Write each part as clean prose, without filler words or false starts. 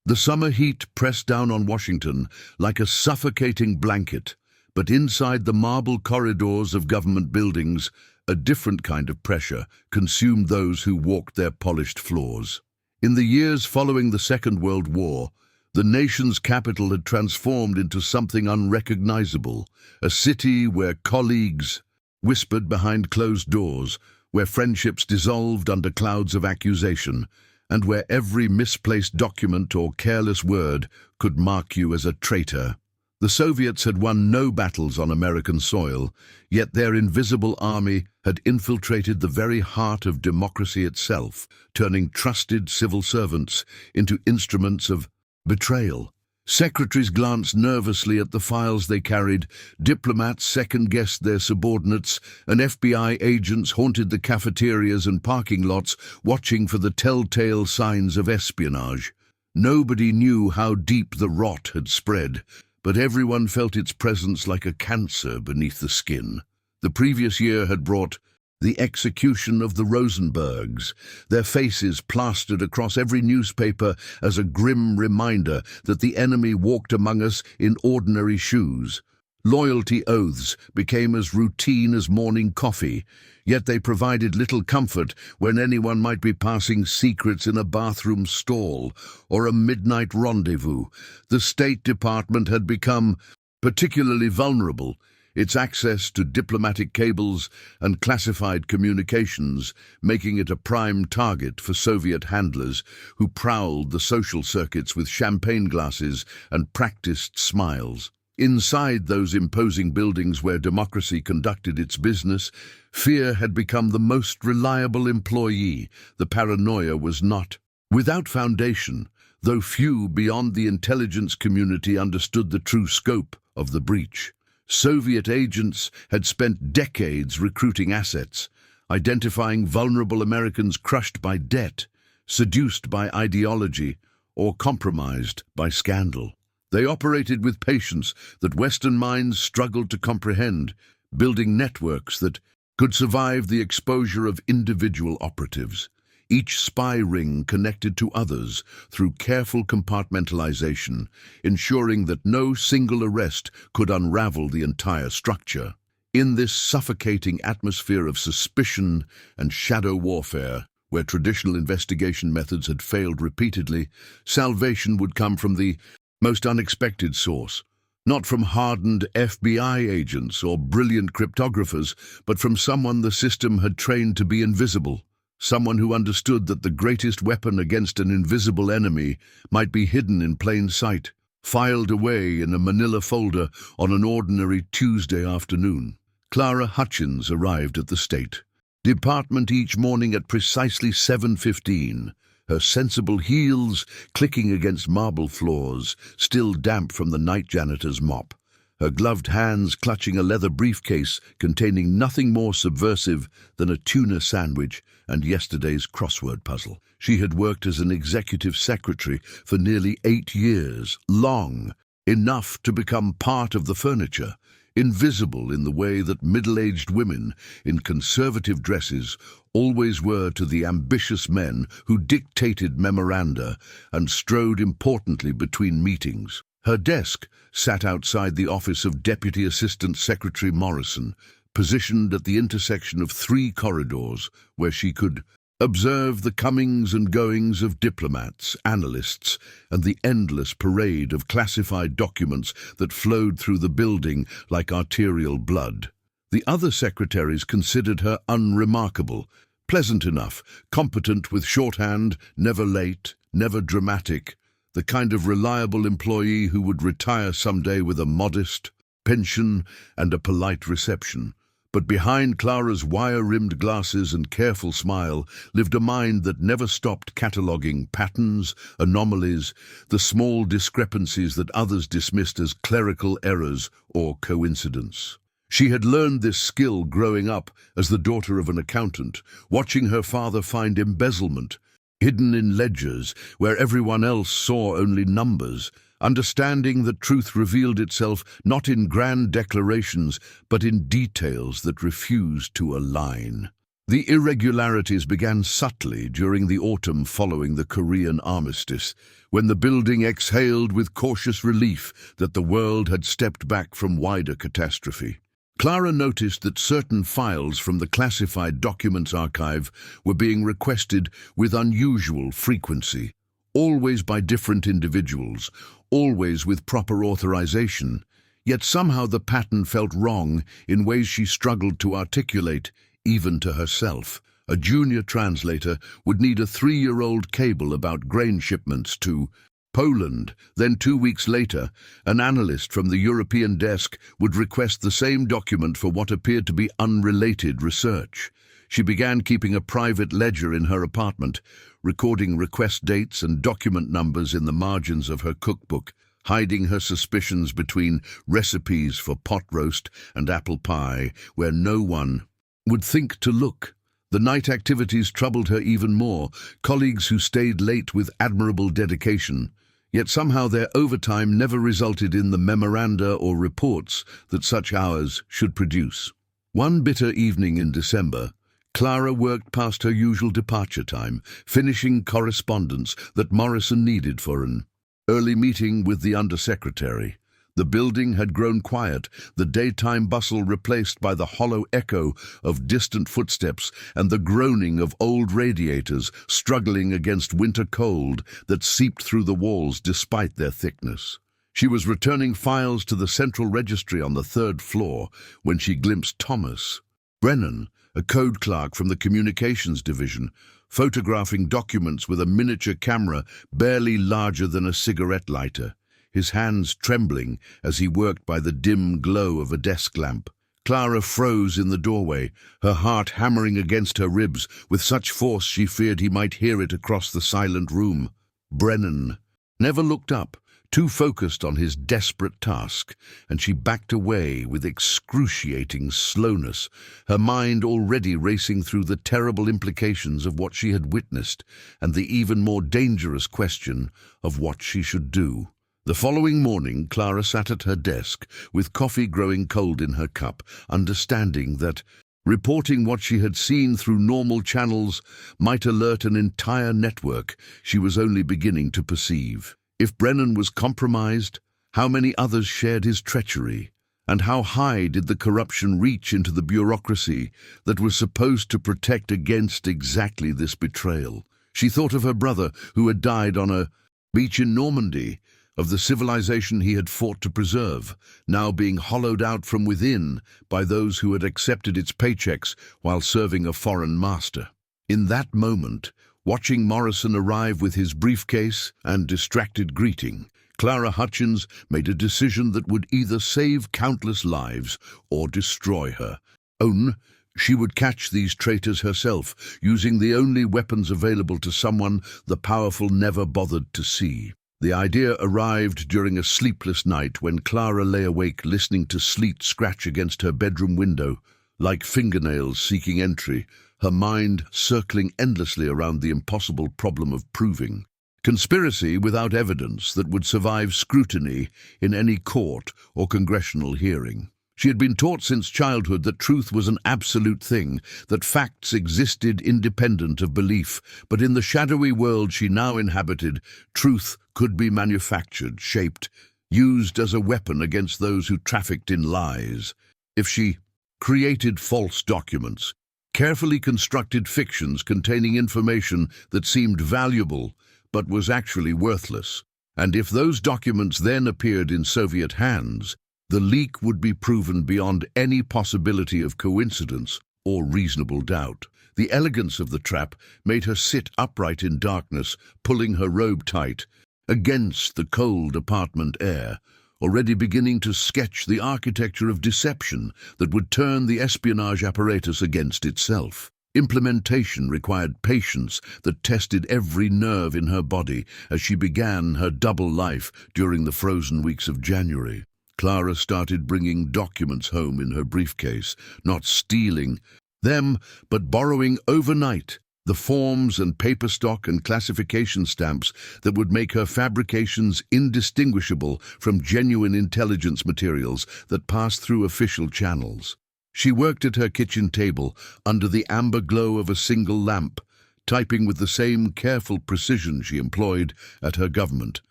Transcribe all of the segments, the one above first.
The summer heat pressed down on Washington like a suffocating blanket, but inside the marble corridors of government buildings, a different kind of pressure consumed those who walked their polished floors. In the years following the Second World War, the nation's capital had transformed into something unrecognizable, a city where colleagues whispered behind closed doors, where friendships dissolved under clouds of accusation, and where every misplaced document or careless word could mark you as a traitor. The Soviets had won no battles on American soil, yet their invisible army had infiltrated the very heart of democracy itself, turning trusted civil servants into instruments of betrayal. Secretaries glanced nervously at the files they carried, diplomats second-guessed their subordinates, and FBI agents haunted the cafeterias and parking lots, watching for the telltale signs of espionage. Nobody knew how deep the rot had spread, but everyone felt its presence like a cancer beneath the skin. The previous year had brought the execution of the Rosenbergs, their faces plastered across every newspaper as a grim reminder that the enemy walked among us in ordinary shoes. Loyalty oaths became as routine as morning coffee, yet they provided little comfort when anyone might be passing secrets in a bathroom stall or a midnight rendezvous. The State Department had become particularly vulnerable. Its access to diplomatic cables and classified communications, making it a prime target for Soviet handlers who prowled the social circuits with champagne glasses and practiced smiles. Inside those imposing buildings where democracy conducted its business, fear had become the most reliable employee. The paranoia was not without foundation, though few beyond the intelligence community understood the true scope of the breach. Soviet agents had spent decades recruiting assets, identifying vulnerable Americans crushed by debt, seduced by ideology, or compromised by scandal. They operated with patience that Western minds struggled to comprehend, building networks that could survive the exposure of individual operatives. Each spy ring connected to others through careful compartmentalization, ensuring that no single arrest could unravel the entire structure. In this suffocating atmosphere of suspicion and shadow warfare, where traditional investigation methods had failed repeatedly, salvation would come from the most unexpected source. Not from hardened FBI agents or brilliant cryptographers, but from someone the system had trained to be invisible. Someone who understood that the greatest weapon against an invisible enemy might be hidden in plain sight, filed away in a manila folder on an ordinary Tuesday afternoon. Clara Hutchins arrived at the State Department each morning at precisely 7:15, her sensible heels clicking against marble floors, still damp from the night janitor's mop. Her gloved hands clutching a leather briefcase containing nothing more subversive than a tuna sandwich and yesterday's crossword puzzle. She had worked as an executive secretary for nearly 8 years, long enough to become part of the furniture, invisible in the way that middle-aged women in conservative dresses always were to the ambitious men who dictated memoranda and strode importantly between meetings. Her desk sat outside the office of Deputy Assistant Secretary Morrison, positioned at the intersection of 3 corridors where she could observe the comings and goings of diplomats, analysts, and the endless parade of classified documents that flowed through the building like arterial blood. The other secretaries considered her unremarkable, pleasant enough, competent with shorthand, never late, never dramatic, the kind of reliable employee who would retire someday with a modest pension and a polite reception. But behind Clara's wire-rimmed glasses and careful smile lived a mind that never stopped cataloguing patterns, anomalies, the small discrepancies that others dismissed as clerical errors or coincidence. She had learned this skill growing up as the daughter of an accountant, watching her father find embezzlement hidden in ledgers where everyone else saw only numbers, understanding that truth revealed itself not in grand declarations but in details that refused to align. The irregularities began subtly during the autumn following the Korean armistice, when the building exhaled with cautious relief that the world had stepped back from wider catastrophe. Clara noticed that certain files from the classified documents archive were being requested with unusual frequency, always by different individuals, always with proper authorization, yet somehow the pattern felt wrong in ways she struggled to articulate, even to herself. A junior translator would need a 3-year-old cable about grain shipments to Poland. Then 2 weeks later, an analyst from the European desk would request the same document for what appeared to be unrelated research. She began keeping a private ledger in her apartment, recording request dates and document numbers in the margins of her cookbook, hiding her suspicions between recipes for pot roast and apple pie, where no one would think to look. The night activities troubled her even more, colleagues who stayed late with admirable dedication, yet somehow their overtime never resulted in the memoranda or reports that such hours should produce. One bitter evening in December, Clara worked past her usual departure time, finishing correspondence that Morrison needed for an early meeting with the undersecretary. The building had grown quiet, the daytime bustle replaced by the hollow echo of distant footsteps and the groaning of old radiators struggling against winter cold that seeped through the walls despite their thickness. She was returning files to the central registry on the 3rd floor when she glimpsed Thomas Brennan, a code clerk from the communications division, photographing documents with a miniature camera barely larger than a cigarette lighter, his hands trembling as he worked by the dim glow of a desk lamp. Clara froze in the doorway, her heart hammering against her ribs with such force she feared he might hear it across the silent room. Brennan never looked up, too focused on his desperate task, and she backed away with excruciating slowness, her mind already racing through the terrible implications of what she had witnessed and the even more dangerous question of what she should do. The following morning, Clara sat at her desk, with coffee growing cold in her cup, understanding that reporting what she had seen through normal channels might alert an entire network she was only beginning to perceive. If Brennan was compromised, how many others shared his treachery? And how high did the corruption reach into the bureaucracy that was supposed to protect against exactly this betrayal? She thought of her brother, who had died on a beach in Normandy, of the civilization he had fought to preserve, now being hollowed out from within by those who had accepted its paychecks while serving a foreign master. In that moment, watching Morrison arrive with his briefcase and distracted greeting, Clara Hutchins made a decision that would either save countless lives or destroy her own. She would catch these traitors herself, using the only weapons available to someone the powerful never bothered to see. The idea arrived during a sleepless night when Clara lay awake listening to sleet scratch against her bedroom window, like fingernails seeking entry, her mind circling endlessly around the impossible problem of proving conspiracy without evidence that would survive scrutiny in any court or congressional hearing. She had been taught since childhood that truth was an absolute thing, that facts existed independent of belief, but in the shadowy world she now inhabited, truth could be manufactured, shaped, used as a weapon against those who trafficked in lies. If she created false documents, carefully constructed fictions containing information that seemed valuable but was actually worthless, and if those documents then appeared in Soviet hands, the leak would be proven beyond any possibility of coincidence or reasonable doubt. The elegance of the trap made her sit upright in darkness, pulling her robe tight, against the cold apartment air, already beginning to sketch the architecture of deception that would turn the espionage apparatus against itself. Implementation required patience that tested every nerve in her body as she began her double life during the frozen weeks of January. Clara started bringing documents home in her briefcase, not stealing them, but borrowing overnight the forms and paper stock and classification stamps that would make her fabrications indistinguishable from genuine intelligence materials that passed through official channels. She worked at her kitchen table under the amber glow of a single lamp, typing with the same careful precision she employed at her government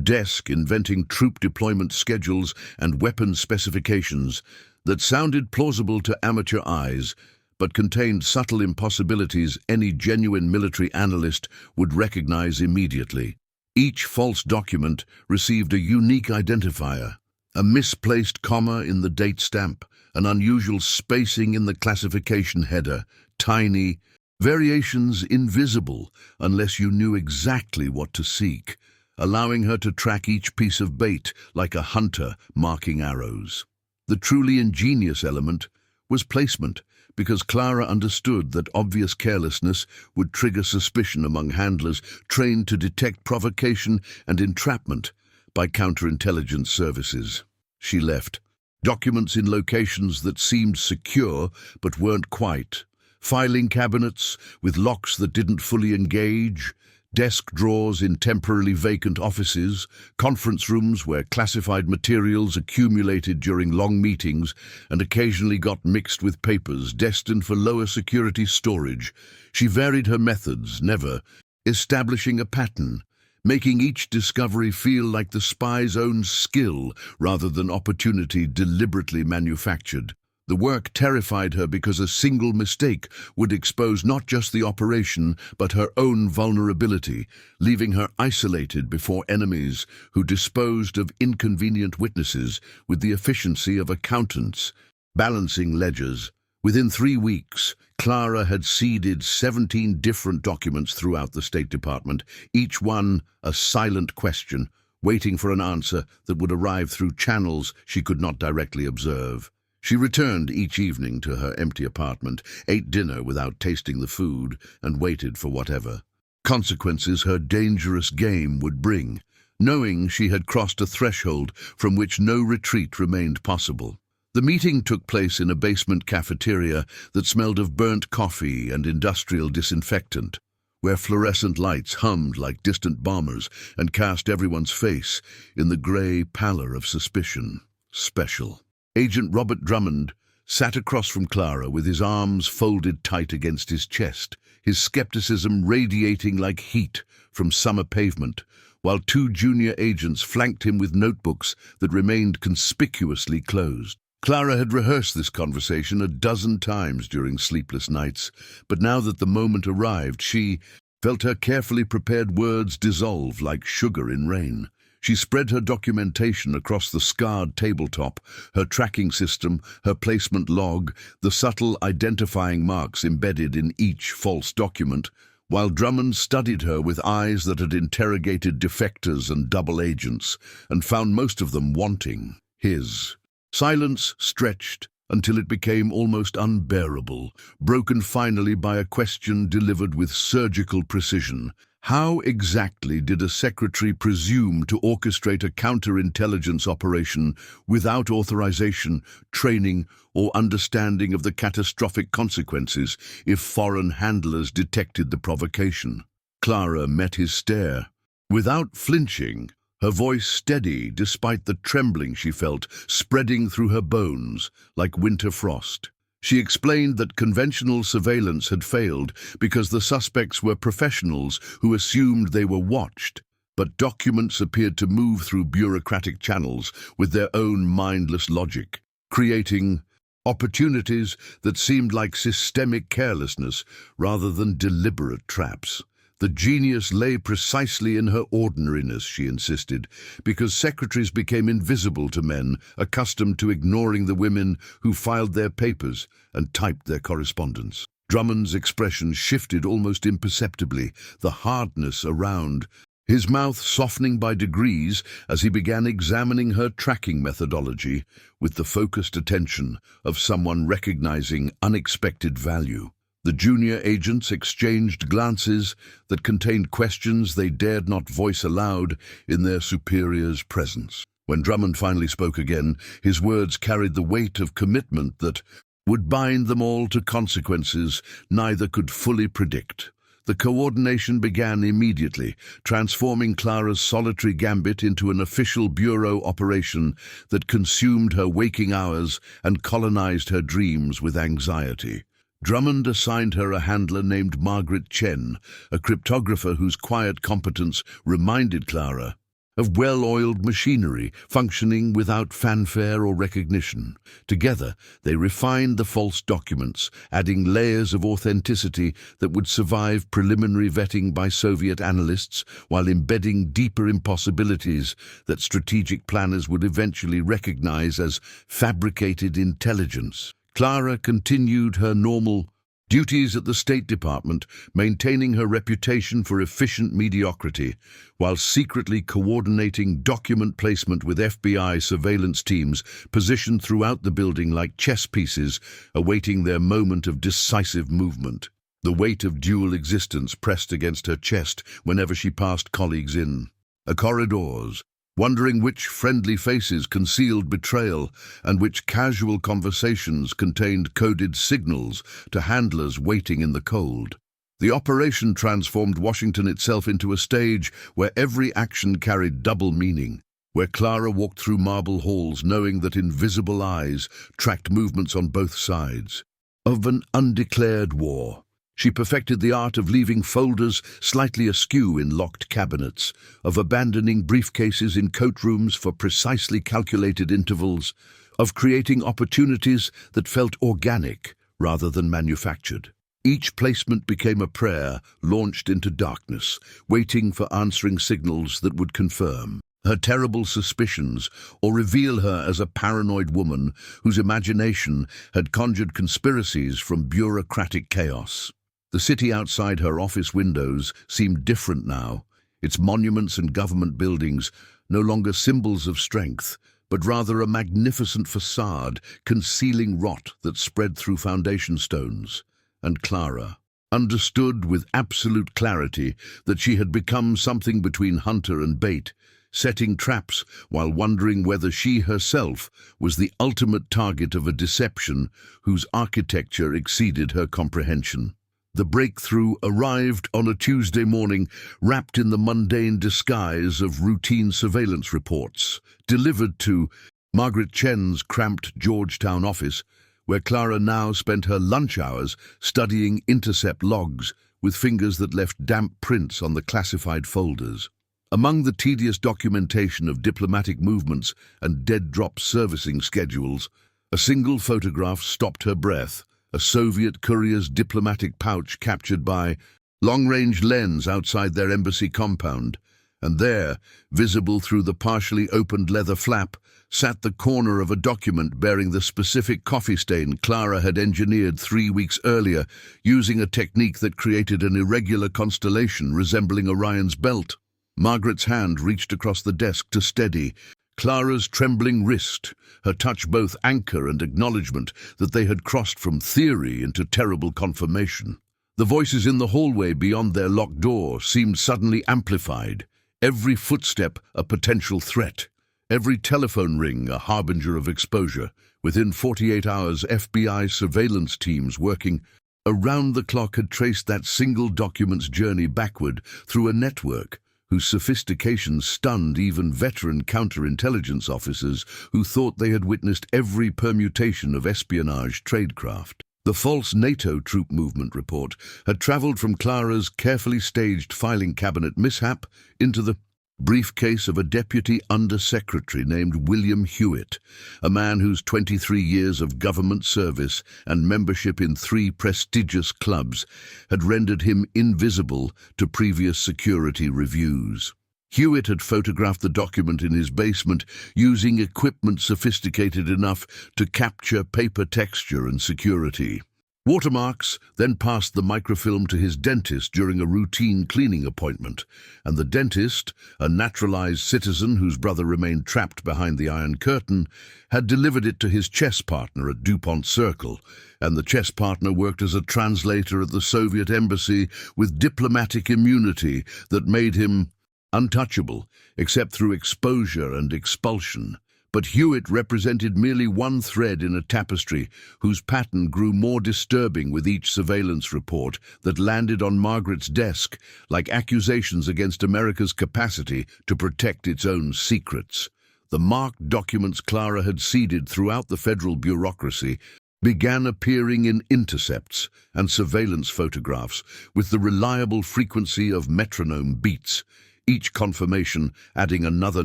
desk, inventing troop deployment schedules and weapon specifications that sounded plausible to amateur eyes, but contained subtle impossibilities any genuine military analyst would recognize immediately. Each false document received a unique identifier, a misplaced comma in the date stamp, an unusual spacing in the classification header, tiny variations invisible unless you knew exactly what to seek, allowing her to track each piece of bait like a hunter marking arrows. The truly ingenious element was placement, because Clara understood that obvious carelessness would trigger suspicion among handlers trained to detect provocation and entrapment by counterintelligence services. She left documents in locations that seemed secure but weren't quite, filing cabinets with locks that didn't fully engage, desk drawers in temporarily vacant offices, conference rooms where classified materials accumulated during long meetings and occasionally got mixed with papers destined for lower security storage. She varied her methods, never establishing a pattern, making each discovery feel like the spy's own skill rather than opportunity deliberately manufactured. The work terrified her because a single mistake would expose not just the operation, but her own vulnerability, leaving her isolated before enemies who disposed of inconvenient witnesses with the efficiency of accountants balancing ledgers. Within 3 weeks, Clara had seeded 17 different documents throughout the State Department, each one a silent question, waiting for an answer that would arrive through channels she could not directly observe. She returned each evening to her empty apartment, ate dinner without tasting the food, and waited for whatever consequences her dangerous game would bring, knowing she had crossed a threshold from which no retreat remained possible. The meeting took place in a basement cafeteria that smelled of burnt coffee and industrial disinfectant, where fluorescent lights hummed like distant bombers and cast everyone's face in the grey pallor of suspicion. Special Agent Robert Drummond sat across from Clara with his arms folded tight against his chest, his skepticism radiating like heat from summer pavement, while 2 junior agents flanked him with notebooks that remained conspicuously closed. Clara had rehearsed this conversation a dozen times during sleepless nights, but now that the moment arrived, she felt her carefully prepared words dissolve like sugar in rain. She spread her documentation across the scarred tabletop, her tracking system, her placement log, the subtle identifying marks embedded in each false document, while Drummond studied her with eyes that had interrogated defectors and double agents, and found most of them wanting. His silence stretched until it became almost unbearable, broken finally by a question delivered with surgical precision. How exactly did a secretary presume to orchestrate a counterintelligence operation without authorization, training, or understanding of the catastrophic consequences if foreign handlers detected the provocation? Clara met his stare. Without flinching, her voice steady despite the trembling she felt spreading through her bones like winter frost. She explained that conventional surveillance had failed because the suspects were professionals who assumed they were watched, but documents appeared to move through bureaucratic channels with their own mindless logic, creating opportunities that seemed like systemic carelessness rather than deliberate traps. The genius lay precisely in her ordinariness, she insisted, because secretaries became invisible to men accustomed to ignoring the women who filed their papers and typed their correspondence. Drummond's expression shifted almost imperceptibly, the hardness around his mouth softening by degrees as he began examining her tracking methodology with the focused attention of someone recognizing unexpected value. The junior agents exchanged glances that contained questions they dared not voice aloud in their superior's presence. When Drummond finally spoke again, his words carried the weight of commitment that would bind them all to consequences neither could fully predict. The coordination began immediately, transforming Clara's solitary gambit into an official bureau operation that consumed her waking hours and colonized her dreams with anxiety. Drummond assigned her a handler named Margaret Chen, a cryptographer whose quiet competence reminded Clara of well-oiled machinery functioning without fanfare or recognition. Together, they refined the false documents, adding layers of authenticity that would survive preliminary vetting by Soviet analysts while embedding deeper impossibilities that strategic planners would eventually recognize as fabricated intelligence. Clara continued her normal duties at the State Department, maintaining her reputation for efficient mediocrity, while secretly coordinating document placement with FBI surveillance teams positioned throughout the building like chess pieces, awaiting their moment of decisive movement. The weight of dual existence pressed against her chest whenever she passed colleagues in corridors, wondering which friendly faces concealed betrayal and which casual conversations contained coded signals to handlers waiting in the cold. The operation transformed Washington itself into a stage where every action carried double meaning, where Clara walked through marble halls knowing that invisible eyes tracked movements on both sides of an undeclared war. She perfected the art of leaving folders slightly askew in locked cabinets, of abandoning briefcases in coat rooms for precisely calculated intervals, of creating opportunities that felt organic rather than manufactured. Each placement became a prayer launched into darkness, waiting for answering signals that would confirm her terrible suspicions or reveal her as a paranoid woman whose imagination had conjured conspiracies from bureaucratic chaos. The city outside her office windows seemed different now, its monuments and government buildings no longer symbols of strength, but rather a magnificent facade concealing rot that spread through foundation stones. And Clara understood with absolute clarity that she had become something between hunter and bait, setting traps while wondering whether she herself was the ultimate target of a deception whose architecture exceeded her comprehension. The breakthrough arrived on a Tuesday morning, wrapped in the mundane disguise of routine surveillance reports, delivered to Margaret Chen's cramped Georgetown office, where Clara now spent her lunch hours studying intercept logs with fingers that left damp prints on the classified folders. Among the tedious documentation of diplomatic movements and dead-drop servicing schedules, a single photograph stopped her breath. A Soviet courier's diplomatic pouch captured by long-range lens outside their embassy compound, and there, visible through the partially opened leather flap, sat the corner of a document bearing the specific coffee stain Clara had engineered 3 weeks earlier, using a technique that created an irregular constellation resembling Orion's belt. Margaret's hand reached across the desk to steady Clara's trembling wrist, her touch both anchor and acknowledgement that they had crossed from theory into terrible confirmation. The voices in the hallway beyond their locked door seemed suddenly amplified, every footstep a potential threat, every telephone ring a harbinger of exposure. Within 48 hours, FBI surveillance teams working around the clock had traced that single document's journey backward through a network whose sophistication stunned even veteran counterintelligence officers who thought they had witnessed every permutation of espionage tradecraft. The false NATO troop movement report had traveled from Clara's carefully staged filing cabinet mishap into the briefcase of a deputy undersecretary named William Hewitt, a man whose 23 years of government service and membership in 3 prestigious clubs had rendered him invisible to previous security reviews. Hewitt had photographed the document in his basement using equipment sophisticated enough to capture paper texture and security. Watermarks then passed the microfilm to his dentist during a routine cleaning appointment, and the dentist, a naturalized citizen whose brother remained trapped behind the Iron Curtain, had delivered it to his chess partner at DuPont Circle, and the chess partner worked as a translator at the Soviet embassy with diplomatic immunity that made him untouchable, except through exposure and expulsion. But Hewitt represented merely one thread in a tapestry whose pattern grew more disturbing with each surveillance report that landed on Margaret's desk, like accusations against America's capacity to protect its own secrets. The marked documents Clara had seeded throughout the federal bureaucracy began appearing in intercepts and surveillance photographs with the reliable frequency of metronome beats, each confirmation adding another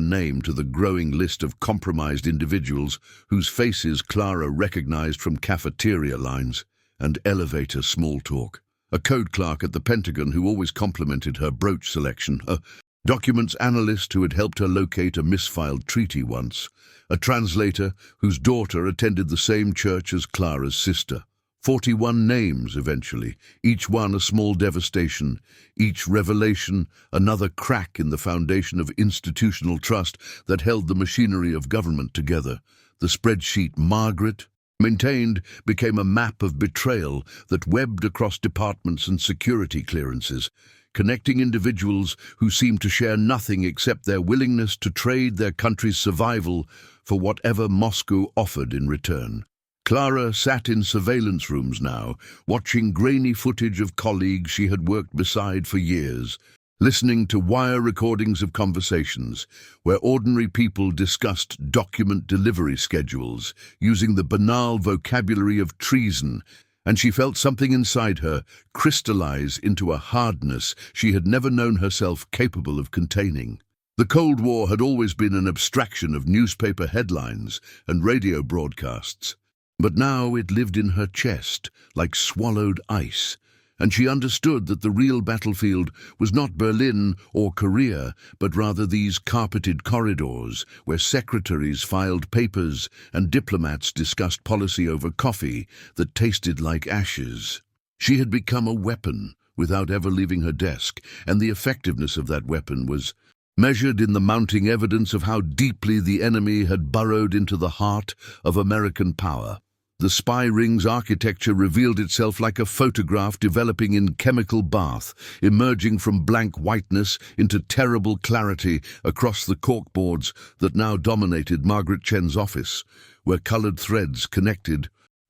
name to the growing list of compromised individuals whose faces Clara recognized from cafeteria lines and elevator small talk. A code clerk at the Pentagon who always complimented her brooch selection, a documents analyst who had helped her locate a misfiled treaty once, a translator whose daughter attended the same church as Clara's sister. 41 names eventually, each one a small devastation, each revelation another crack in the foundation of institutional trust that held the machinery of government together. The spreadsheet Margaret maintained became a map of betrayal that webbed across departments and security clearances, connecting individuals who seemed to share nothing except their willingness to trade their country's survival for whatever Moscow offered in return. Clara sat in surveillance rooms now, watching grainy footage of colleagues she had worked beside for years, listening to wire recordings of conversations where ordinary people discussed document delivery schedules using the banal vocabulary of treason, and she felt something inside her crystallize into a hardness she had never known herself capable of containing. The Cold War had always been an abstraction of newspaper headlines and radio broadcasts, but now it lived in her chest like swallowed ice, and she understood that the real battlefield was not Berlin or Korea, but rather these carpeted corridors where secretaries filed papers and diplomats discussed policy over coffee that tasted like ashes. She had become a weapon without ever leaving her desk, and the effectiveness of that weapon was measured in the mounting evidence of how deeply the enemy had burrowed into the heart of American power. The spy ring's architecture revealed itself like a photograph developing in chemical bath, emerging from blank whiteness into terrible clarity across the corkboards that now dominated Margaret Chen's office, where colored threads connected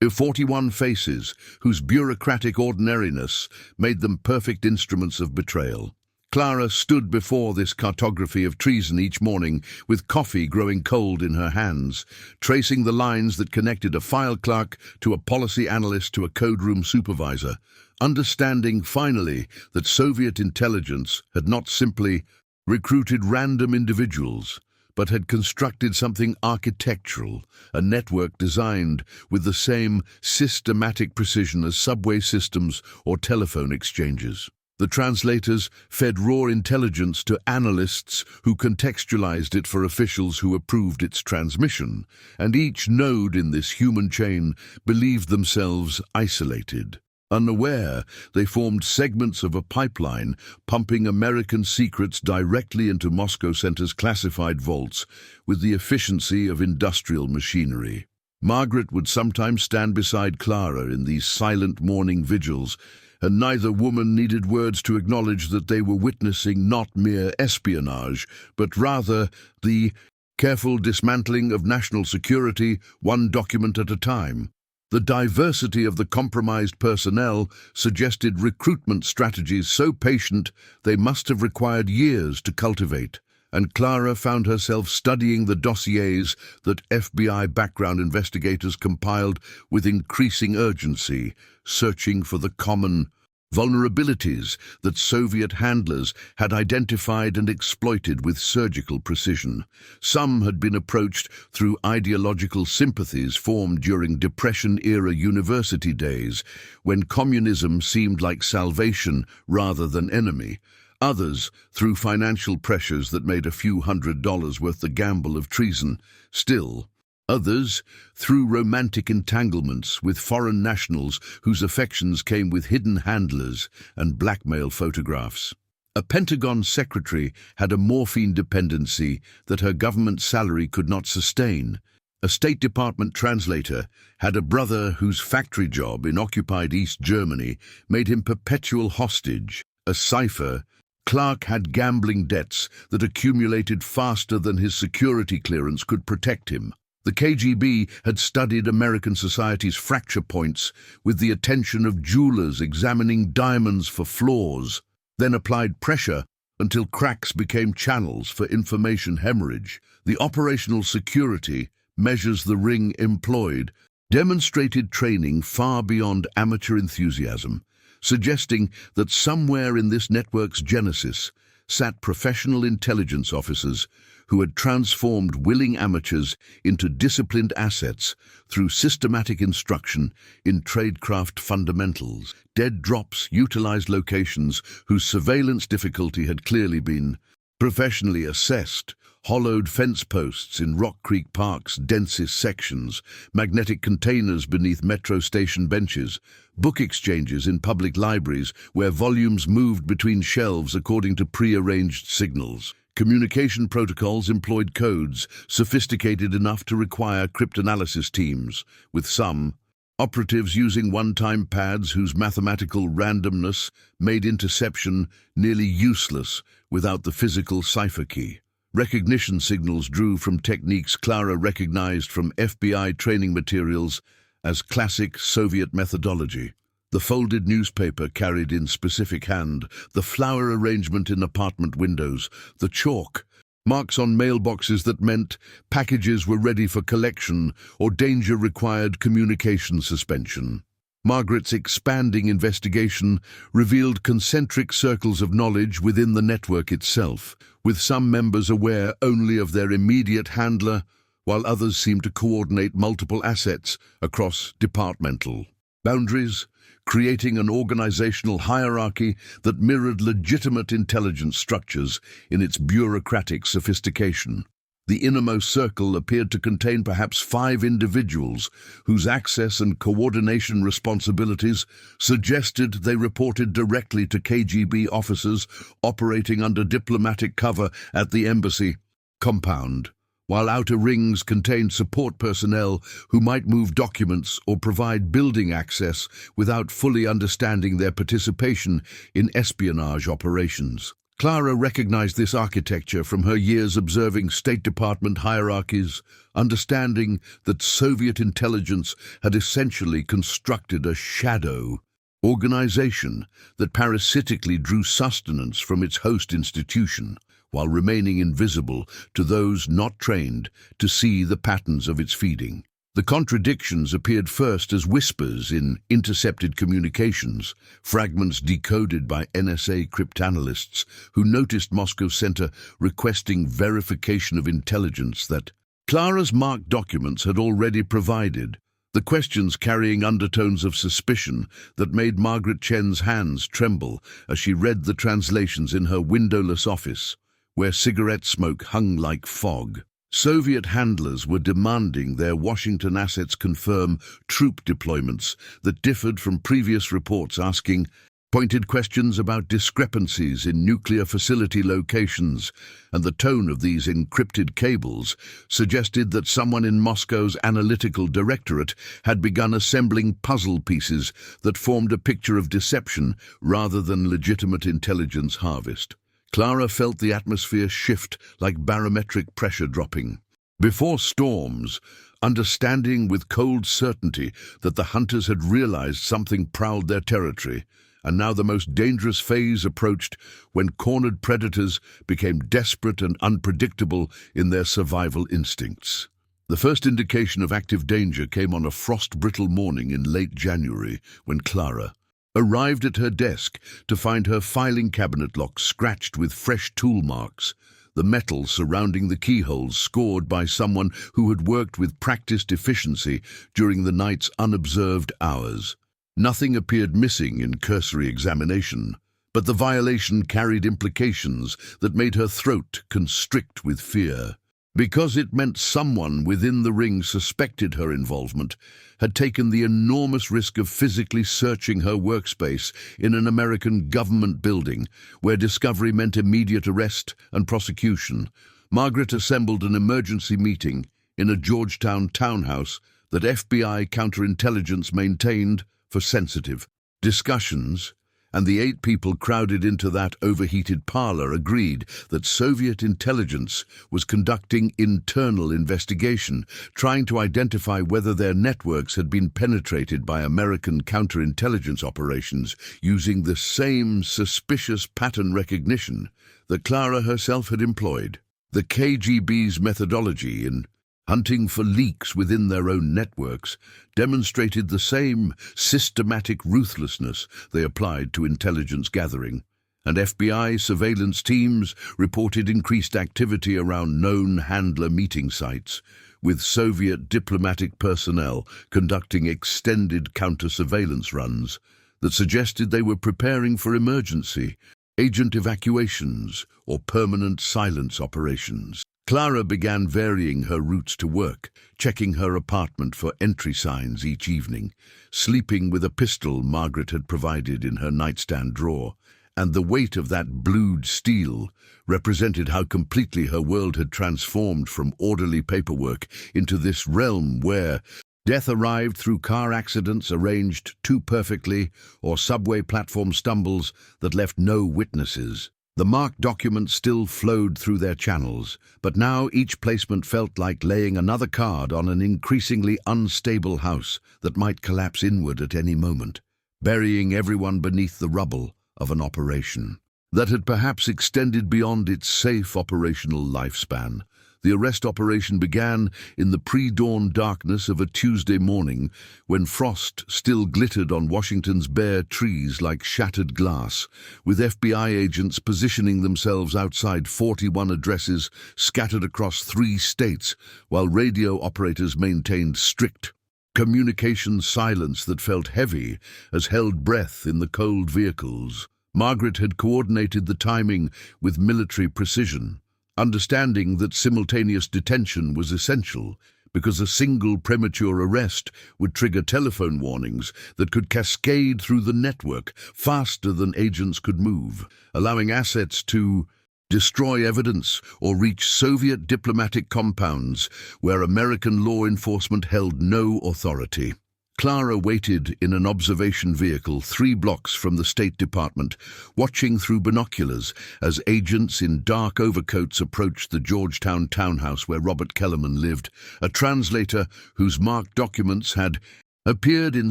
41 faces whose bureaucratic ordinariness made them perfect instruments of betrayal. Clara stood before this cartography of treason each morning, with coffee growing cold in her hands, tracing the lines that connected a file clerk to a policy analyst to a code room supervisor, understanding finally that Soviet intelligence had not simply recruited random individuals, but had constructed something architectural, a network designed with the same systematic precision as subway systems or telephone exchanges. The translators fed raw intelligence to analysts who contextualized it for officials who approved its transmission, and each node in this human chain believed themselves isolated. Unaware, they formed segments of a pipeline, pumping American secrets directly into Moscow Center's classified vaults with the efficiency of industrial machinery. Margaret would sometimes stand beside Clara in these silent morning vigils, and neither woman needed words to acknowledge that they were witnessing not mere espionage, but rather the careful dismantling of national security, one document at a time. The diversity of the compromised personnel suggested recruitment strategies so patient they must have required years to cultivate, and Clara found herself studying the dossiers that FBI background investigators compiled with increasing urgency, searching for the common vulnerabilities that Soviet handlers had identified and exploited with surgical precision. Some had been approached through ideological sympathies formed during Depression-era university days, when communism seemed like salvation rather than enemy. Others through financial pressures that made a few $100s worth the gamble of treason. Still, others through romantic entanglements with foreign nationals whose affections came with hidden handlers and blackmail photographs. A Pentagon secretary had a morphine dependency that her government salary could not sustain. A State Department translator had a brother whose factory job in occupied East Germany made him perpetual hostage. A cipher Clark had gambling debts that accumulated faster than his security clearance could protect him. The KGB had studied American society's fracture points with the attention of jewelers examining diamonds for flaws, then applied pressure until cracks became channels for information hemorrhage. The operational security measures the ring employed demonstrated training far beyond amateur enthusiasm, suggesting that somewhere in this network's genesis sat professional intelligence officers who had transformed willing amateurs into disciplined assets through systematic instruction in tradecraft fundamentals. Dead drops utilized locations whose surveillance difficulty had clearly been professionally assessed. Hollowed fence posts in Rock Creek Park's densest sections, magnetic containers beneath metro station benches, book exchanges in public libraries where volumes moved between shelves according to pre-arranged signals. Communication protocols employed codes sophisticated enough to require cryptanalysis teams, with some operatives using one-time pads whose mathematical randomness made interception nearly useless without the physical cipher key. Recognition signals drew from techniques Clara recognized from FBI training materials as classic Soviet methodology. The folded newspaper carried in specific hand, the flower arrangement in apartment windows, the chalk, marks on mailboxes that meant packages were ready for collection or danger required communication suspension. Margaret's expanding investigation revealed concentric circles of knowledge within the network itself, with some members aware only of their immediate handler, while others seemed to coordinate multiple assets across departmental boundaries, creating an organizational hierarchy that mirrored legitimate intelligence structures in its bureaucratic sophistication. The innermost circle appeared to contain perhaps 5 individuals whose access and coordination responsibilities suggested they reported directly to KGB officers operating under diplomatic cover at the embassy compound, while outer rings contained support personnel who might move documents or provide building access without fully understanding their participation in espionage operations. Clara recognized this architecture from her years observing State Department hierarchies, understanding that Soviet intelligence had essentially constructed a shadow organization that parasitically drew sustenance from its host institution, while remaining invisible to those not trained to see the patterns of its feeding. The contradictions appeared first as whispers in intercepted communications, fragments decoded by NSA cryptanalysts who noticed Moscow Center requesting verification of intelligence that Clara's marked documents had already provided, the questions carrying undertones of suspicion that made Margaret Chen's hands tremble as she read the translations in her windowless office, where cigarette smoke hung like fog. Soviet handlers were demanding their Washington assets confirm troop deployments that differed from previous reports, asking pointed questions about discrepancies in nuclear facility locations, and the tone of these encrypted cables suggested that someone in Moscow's analytical directorate had begun assembling puzzle pieces that formed a picture of deception rather than legitimate intelligence harvest. Clara felt the atmosphere shift like barometric pressure dropping. Before storms, understanding with cold certainty that the hunters had realized something prowled their territory, and now the most dangerous phase approached when cornered predators became desperate and unpredictable in their survival instincts. The first indication of active danger came on a frost-brittle morning in late January when Clara arrived at her desk to find her filing cabinet lock scratched with fresh tool marks, the metal surrounding the keyholes scored by someone who had worked with practiced efficiency during the night's unobserved hours. Nothing appeared missing in cursory examination, but the violation carried implications that made her throat constrict with fear. Because it meant someone within the ring suspected her involvement, had taken the enormous risk of physically searching her workspace in an American government building, where discovery meant immediate arrest and prosecution. Margaret assembled an emergency meeting in a Georgetown townhouse that FBI counterintelligence maintained for sensitive discussions, and the 8 people crowded into that overheated parlor agreed that Soviet intelligence was conducting internal investigation, trying to identify whether their networks had been penetrated by American counterintelligence operations using the same suspicious pattern recognition that Clara herself had employed. The KGB's methodology in hunting for leaks within their own networks demonstrated the same systematic ruthlessness they applied to intelligence gathering, and FBI surveillance teams reported increased activity around known handler meeting sites, with Soviet diplomatic personnel conducting extended counter-surveillance runs that suggested they were preparing for emergency, agent evacuations, or permanent silence operations. Clara began varying her routes to work, checking her apartment for entry signs each evening, sleeping with a pistol Margaret had provided in her nightstand drawer, and the weight of that blued steel represented how completely her world had transformed from orderly paperwork into this realm where death arrived through car accidents arranged too perfectly or subway platform stumbles that left no witnesses. The marked documents still flowed through their channels, but now each placement felt like laying another card on an increasingly unstable house that might collapse inward at any moment, burying everyone beneath the rubble of an operation that had perhaps extended beyond its safe operational lifespan. The arrest operation began in the pre-dawn darkness of a Tuesday morning when frost still glittered on Washington's bare trees like shattered glass, with FBI agents positioning themselves outside 41 addresses scattered across 3 states, while radio operators maintained strict communication silence that felt heavy as held breath in the cold vehicles. Margaret had coordinated the timing with military precision, understanding that simultaneous detention was essential because a single premature arrest would trigger telephone warnings that could cascade through the network faster than agents could move, allowing assets to destroy evidence or reach Soviet diplomatic compounds where American law enforcement held no authority. Clara waited in an observation vehicle 3 blocks from the State Department, watching through binoculars as agents in dark overcoats approached the Georgetown townhouse where Robert Kellerman lived, a translator whose marked documents had appeared in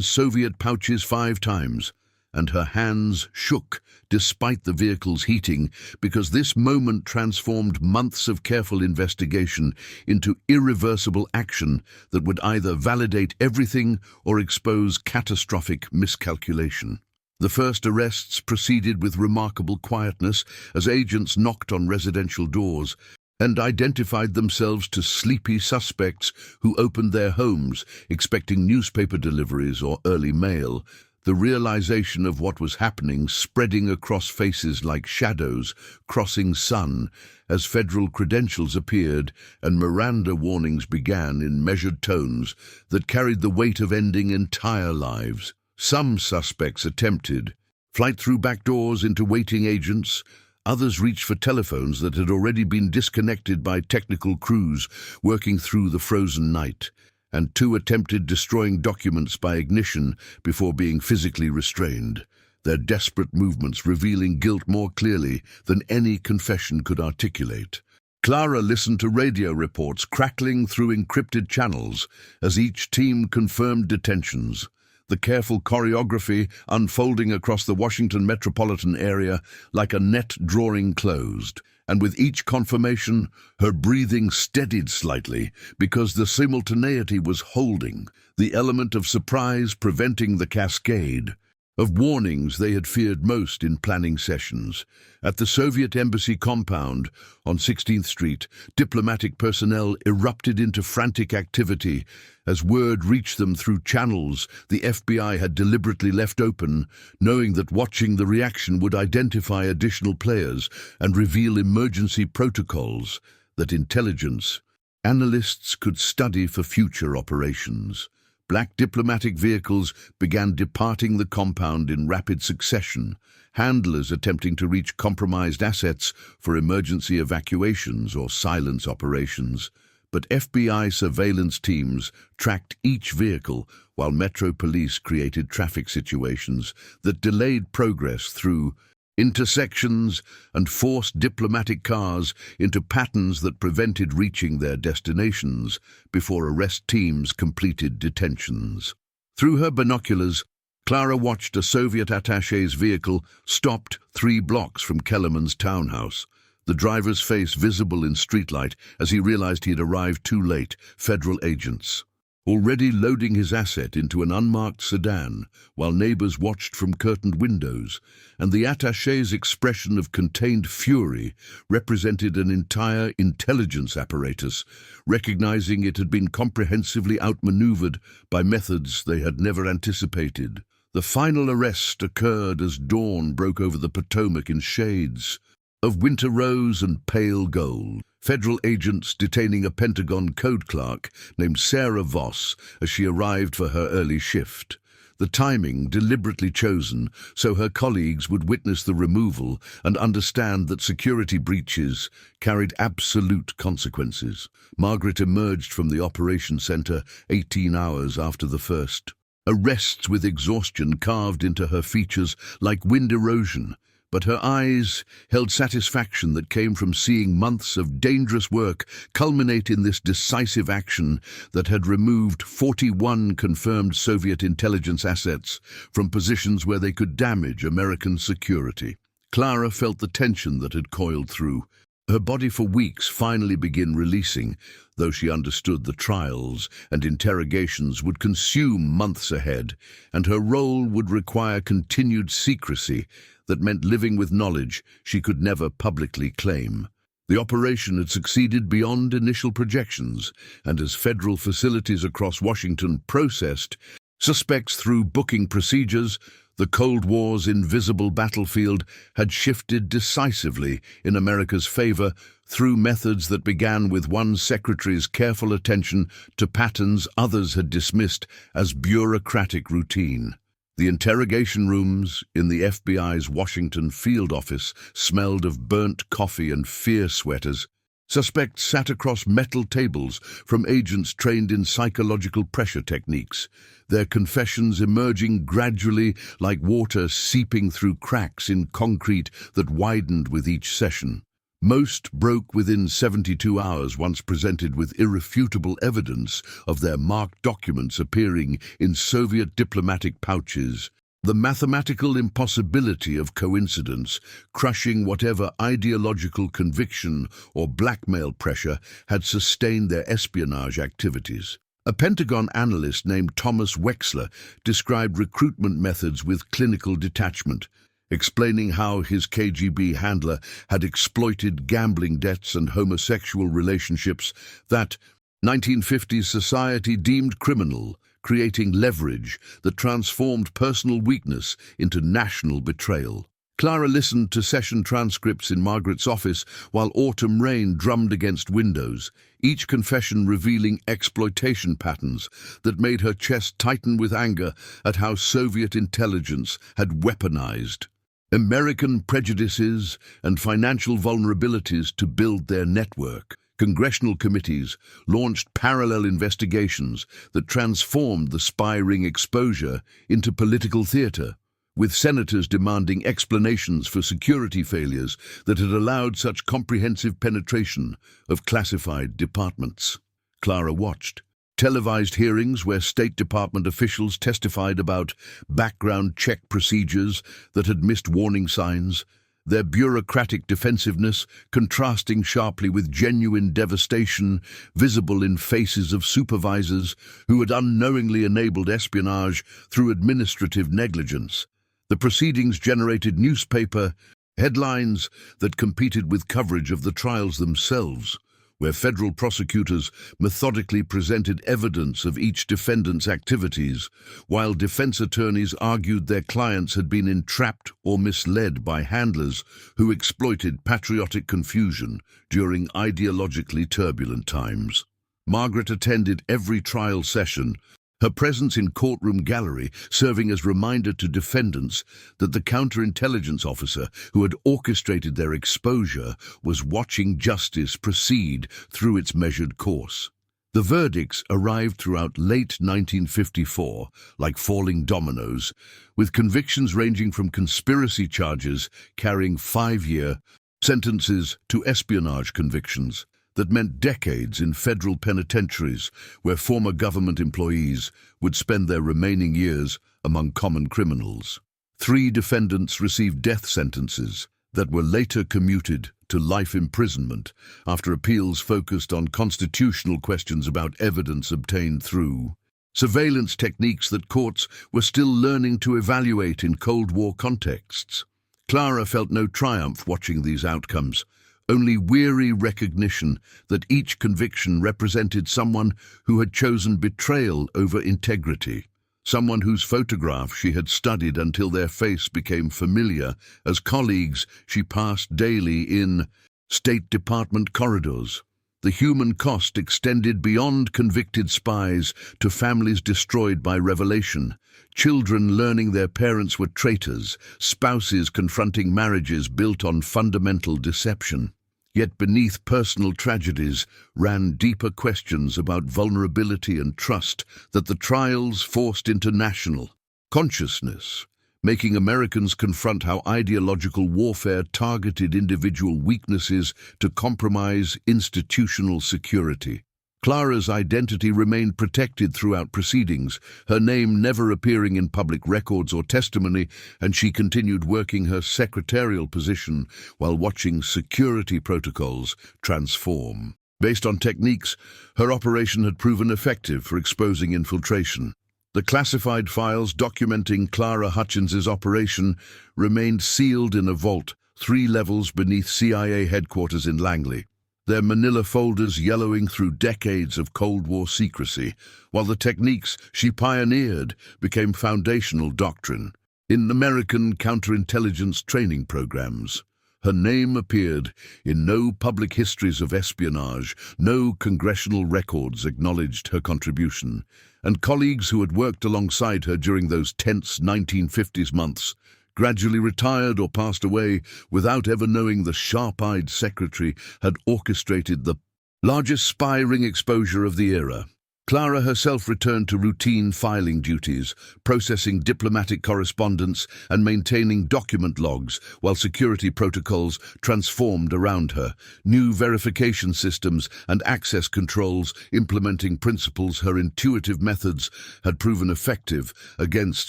Soviet pouches 5 times, and her hands shook despite the vehicle's heating, because this moment transformed months of careful investigation into irreversible action that would either validate everything or expose catastrophic miscalculation. The first arrests proceeded with remarkable quietness as agents knocked on residential doors and identified themselves to sleepy suspects who opened their homes, expecting newspaper deliveries or early mail. The realization of what was happening spreading across faces like shadows crossing sun as federal credentials appeared and Miranda warnings began in measured tones that carried the weight of ending entire lives. Some suspects attempted flight through back doors into waiting agents. Others reached for telephones that had already been disconnected by technical crews working through the frozen night, and 2 attempted destroying documents by ignition before being physically restrained, their desperate movements revealing guilt more clearly than any confession could articulate. Clara listened to radio reports crackling through encrypted channels as each team confirmed detentions, the careful choreography unfolding across the Washington metropolitan area like a net drawing closed. And with each confirmation, her breathing steadied slightly because the simultaneity was holding, the element of surprise preventing the cascade of warnings they had feared most in planning sessions. At the Soviet embassy compound on 16th Street, diplomatic personnel erupted into frantic activity as word reached them through channels the FBI had deliberately left open, knowing that watching the reaction would identify additional players and reveal emergency protocols that intelligence analysts could study for future operations. Black diplomatic vehicles began departing the compound in rapid succession, handlers attempting to reach compromised assets for emergency evacuations or silence operations, but FBI surveillance teams tracked each vehicle while Metro Police created traffic situations that delayed progress through intersections and forced diplomatic cars into patterns that prevented reaching their destinations before arrest teams completed detentions. Through her binoculars, Clara watched a Soviet attaché's vehicle stopped 3 blocks from Kellerman's townhouse, the driver's face visible in streetlight as he realized he had arrived too late. Federal agents, already loading his asset into an unmarked sedan, while neighbors watched from curtained windows, and the attaché's expression of contained fury represented an entire intelligence apparatus, recognizing it had been comprehensively outmaneuvered by methods they had never anticipated. The final arrest occurred as dawn broke over the Potomac in shades of winter rose and pale gold. Federal agents detaining a Pentagon code clerk named Sarah Voss as she arrived for her early shift. The timing deliberately chosen so her colleagues would witness the removal and understand that security breaches carried absolute consequences. Margaret emerged from the operation center 18 hours after the first arrests with exhaustion carved into her features like wind erosion, but her eyes held satisfaction that came from seeing months of dangerous work culminate in this decisive action that had removed 41 confirmed Soviet intelligence assets from positions where they could damage American security. Clara felt the tension that had coiled through her body for weeks finally begin releasing, though she understood the trials and interrogations would consume months ahead, and her role would require continued secrecy that meant living with knowledge she could never publicly claim. The operation had succeeded beyond initial projections, and as federal facilities across Washington processed suspects through booking procedures, the Cold War's invisible battlefield had shifted decisively in America's favor through methods that began with one secretary's careful attention to patterns others had dismissed as bureaucratic routine. The interrogation rooms in the FBI's Washington field office smelled of burnt coffee and fear sweaters. Suspects sat across metal tables from agents trained in psychological pressure techniques, their confessions emerging gradually like water seeping through cracks in concrete that widened with each session. Most broke within 72 hours once presented with irrefutable evidence of their marked documents appearing in Soviet diplomatic pouches. The mathematical impossibility of coincidence, crushing whatever ideological conviction or blackmail pressure had sustained their espionage activities. A Pentagon analyst named Thomas Wexler described recruitment methods with clinical detachment, explaining how his KGB handler had exploited gambling debts and homosexual relationships that 1950s society deemed criminal, creating leverage that transformed personal weakness into national betrayal. Clara listened to session transcripts in Margaret's office while autumn rain drummed against windows, each confession revealing exploitation patterns that made her chest tighten with anger at how Soviet intelligence had weaponized American prejudices and financial vulnerabilities to build their network. Congressional committees launched parallel investigations that transformed the spy ring exposure into political theater, with senators demanding explanations for security failures that had allowed such comprehensive penetration of classified departments. Clara watched televised hearings where State Department officials testified about background check procedures that had missed warning signs, their bureaucratic defensiveness contrasting sharply with genuine devastation visible in faces of supervisors who had unknowingly enabled espionage through administrative negligence. The proceedings generated newspaper headlines that competed with coverage of the trials themselves, where federal prosecutors methodically presented evidence of each defendant's activities, while defense attorneys argued their clients had been entrapped or misled by handlers who exploited patriotic confusion during ideologically turbulent times. Margaret attended every trial session, her presence in courtroom gallery serving as reminder to defendants that the counterintelligence officer who had orchestrated their exposure was watching justice proceed through its measured course. The verdicts arrived throughout late 1954, like falling dominoes, with convictions ranging from conspiracy charges carrying 5-year sentences to espionage convictions that meant decades in federal penitentiaries where former government employees would spend their remaining years among common criminals. 3 defendants received death sentences that were later commuted to life imprisonment after appeals focused on constitutional questions about evidence obtained through surveillance techniques that courts were still learning to evaluate in Cold War contexts. Clara felt no triumph watching these outcomes, only weary recognition that each conviction represented someone who had chosen betrayal over integrity, someone whose photograph she had studied until their face became familiar as colleagues she passed daily in State Department corridors. The human cost extended beyond convicted spies to families destroyed by revelation, children learning their parents were traitors, spouses confronting marriages built on fundamental deception. Yet beneath personal tragedies ran deeper questions about vulnerability and trust that the trials forced into national consciousness, making Americans confront how ideological warfare targeted individual weaknesses to compromise institutional security. Clara's identity remained protected throughout proceedings, her name never appearing in public records or testimony, and she continued working her secretarial position while watching security protocols transform. Based on techniques, her operation had proven effective for exposing infiltration. The classified files documenting Clara Hutchins's operation remained sealed in a vault 3 levels beneath CIA headquarters in Langley, their manila folders yellowing through decades of Cold War secrecy, while the techniques she pioneered became foundational doctrine in American counterintelligence training programs. Her name appeared in no public histories of espionage, no congressional records acknowledged her contribution, and colleagues who had worked alongside her during those tense 1950s months gradually retired or passed away without ever knowing the sharp-eyed secretary had orchestrated the largest spy ring exposure of the era. Clara herself returned to routine filing duties, processing diplomatic correspondence and maintaining document logs while security protocols transformed around her, new verification systems and access controls implementing principles her intuitive methods had proven effective against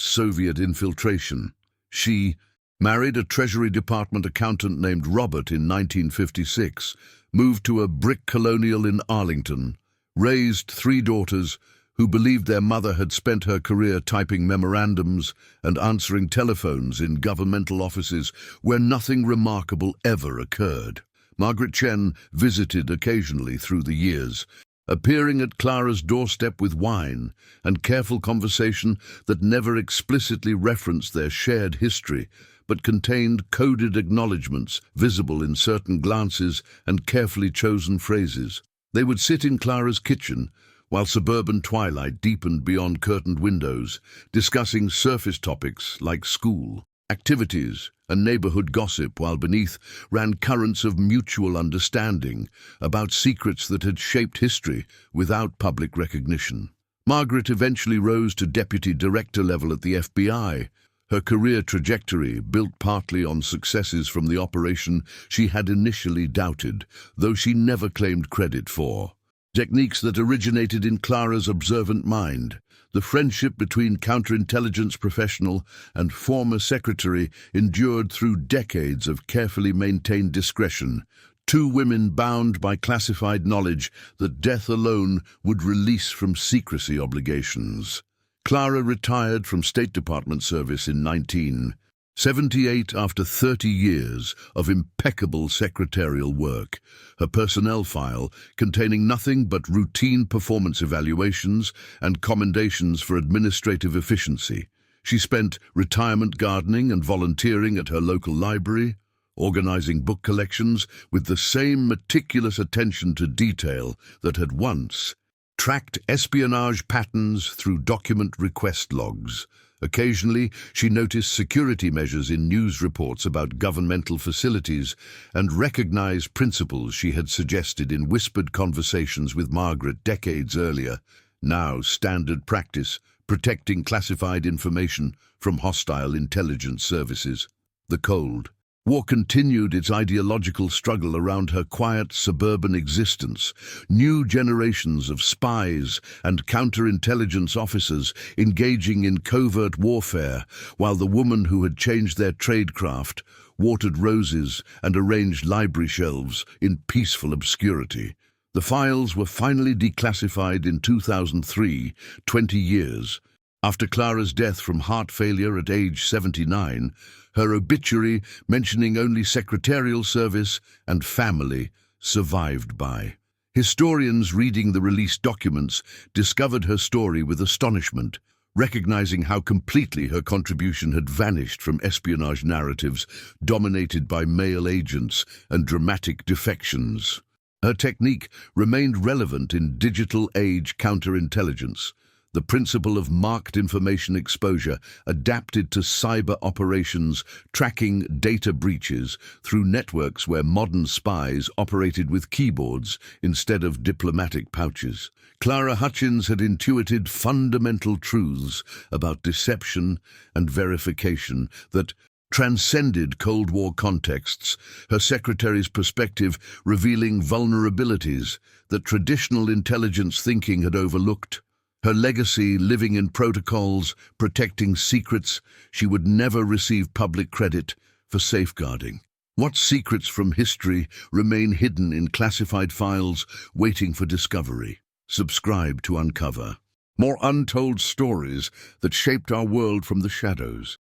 Soviet infiltration. She married a Treasury Department accountant named Robert in 1956, moved to a brick colonial in Arlington, raised 3 daughters who believed their mother had spent her career typing memorandums and answering telephones in governmental offices where nothing remarkable ever occurred. Margaret Chen visited occasionally through the years, appearing at Clara's doorstep with wine and careful conversation that never explicitly referenced their shared history, but contained coded acknowledgments visible in certain glances and carefully chosen phrases. They would sit in Clara's kitchen while suburban twilight deepened beyond curtained windows, discussing surface topics like school, activities, and neighborhood gossip, while beneath ran currents of mutual understanding about secrets that had shaped history without public recognition. Margaret eventually rose to deputy director level at the FBI, her career trajectory built partly on successes from the operation she had initially doubted, though she never claimed credit for. Techniques that originated in Clara's observant mind. The friendship between counterintelligence professional and former secretary endured through decades of carefully maintained discretion, 2 women bound by classified knowledge that death alone would release from secrecy obligations. Clara retired from State Department service in 1978 after 30 years of impeccable secretarial work, her personnel file containing nothing but routine performance evaluations and commendations for administrative efficiency. She spent retirement gardening and volunteering at her local library, organizing book collections with the same meticulous attention to detail that had once tracked espionage patterns through document request logs. Occasionally, she noticed security measures in news reports about governmental facilities and recognized principles she had suggested in whispered conversations with Margaret decades earlier. Now standard practice, protecting classified information from hostile intelligence services. The Cold War continued its ideological struggle around her quiet suburban existence. New generations of spies and counterintelligence officers engaging in covert warfare, while the woman who had changed their tradecraft watered roses and arranged library shelves in peaceful obscurity. The files were finally declassified in 2003, 20 years. After Clara's death from heart failure at age 79, her obituary, mentioning only secretarial service and family, survived by. Historians reading the released documents discovered her story with astonishment, recognizing how completely her contribution had vanished from espionage narratives dominated by male agents and dramatic defections. Her technique remained relevant in digital age counterintelligence. The principle of marked information exposure adapted to cyber operations, tracking data breaches through networks where modern spies operated with keyboards instead of diplomatic pouches. Clara Hutchins had intuited fundamental truths about deception and verification that transcended Cold War contexts, her secretary's perspective revealing vulnerabilities that traditional intelligence thinking had overlooked. Her legacy living in protocols, protecting secrets she would never receive public credit for safeguarding. What secrets from history remain hidden in classified files waiting for discovery? Subscribe to uncover more untold stories that shaped our world from the shadows.